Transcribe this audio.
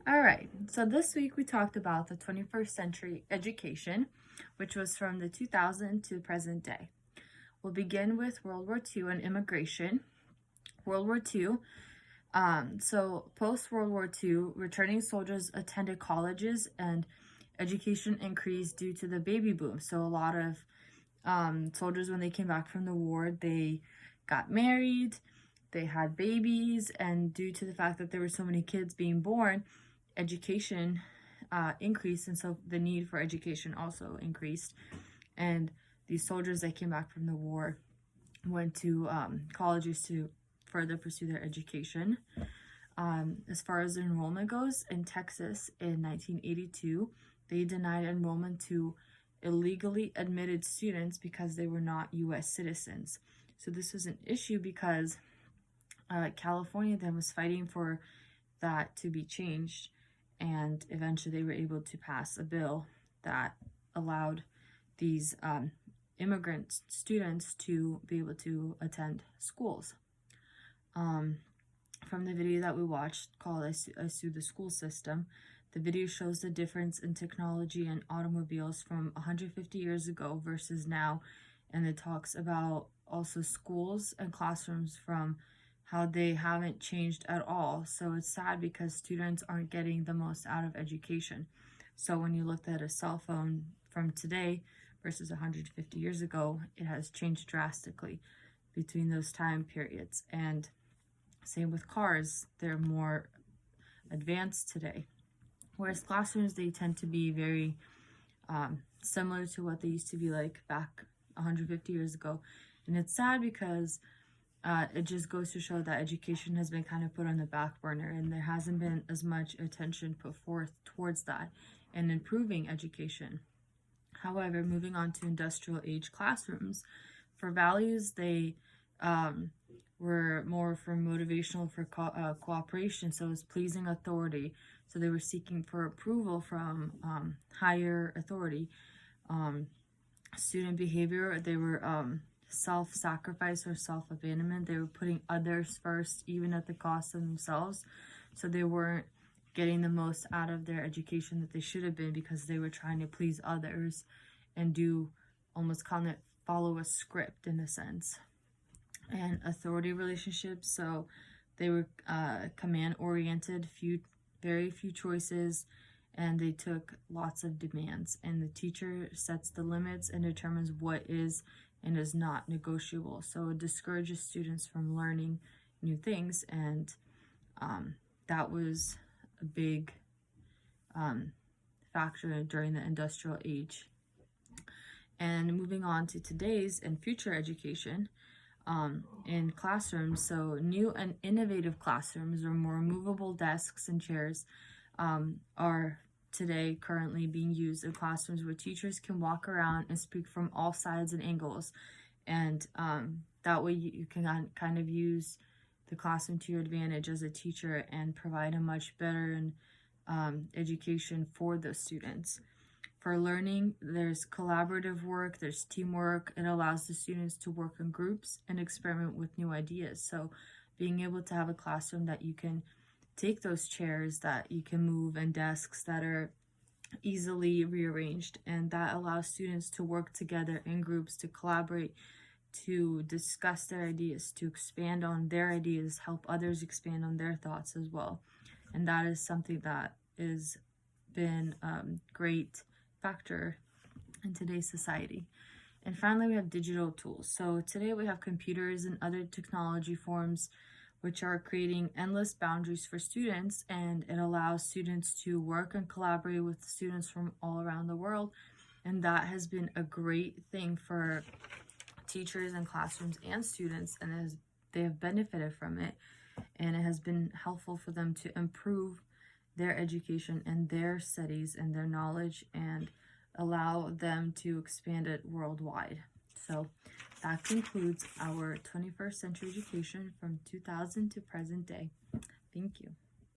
All right, so this week we talked about the 21st century education, which was from the 2000 to present day. We'll begin with World War II and immigration. World War II, so post-World War II, returning soldiers attended colleges and education increased due to the baby boom. So a lot of soldiers, when they came back from the war, they got married, they had babies, and due to the fact that there were so many kids being born, education increased, and so the need for education also increased. And these soldiers that came back from the war went to colleges to further pursue their education. As far as enrollment goes, in Texas in 1982, they denied enrollment to illegally admitted students because they were not U.S. citizens. So this was an issue because California then was fighting for that to be changed, and eventually they were able to pass a bill that allowed these immigrant students to be able to attend schools. From the video that we watched called I Sue the School System, the video shows the difference in technology and automobiles from 150 years ago versus now, and it talks about also schools and classrooms from how they haven't changed at all. So it's sad because students aren't getting the most out of education. So when you looked at a cell phone from today versus 150 years ago, it has changed drastically between those time periods. And same with cars, they're more advanced today. Whereas classrooms, they tend to be very similar to what they used to be like back 150 years ago. And it's sad because it just goes to show that education has been kind of put on the back burner, and there hasn't been as much attention put forth towards that and improving education. However, moving on to industrial age classrooms, for values, they were more for motivational for cooperation, so it was pleasing authority. So they were seeking for approval from higher authority. Student behavior, they were self-sacrifice or self-abandonment. They were putting others first, even at the cost of themselves. So they weren't getting the most out of their education that they should have been because they were trying to please others and do almost kind of follow a script in a sense. And authority relationships, so they were command-oriented, very few choices, and they took lots of demands. And the teacher sets the limits and determines what is and is not negotiable. So it discourages students from learning new things, and that was a big factor during the industrial age. And moving on to today's and future education in classrooms, so new and innovative classrooms or more movable desks and chairs are today currently being used in classrooms where teachers can walk around and speak from all sides and angles, and that way you can kind of use the classroom to your advantage as a teacher and provide a much better education for those students. For learning, there's collaborative work, there's teamwork. It allows the students to work in groups and experiment with new ideas. So being able to have a classroom that you can take those chairs that you can move and desks that are easily rearranged, and that allows students to work together in groups, to collaborate, to discuss their ideas, to expand on their ideas, help others expand on their thoughts as well. And that is something that has been great factor in today's society. And finally, we have digital tools. So today we have computers and other technology forms which are creating endless boundaries for students, and it allows students to work and collaborate with students from all around the world. And that has been a great thing for teachers and classrooms and students, and they have benefited from it, and it has been helpful for them to improve their education and their studies and their knowledge, and allow them to expand it worldwide. So that concludes our 21st century education from 2000 to present day. Thank you.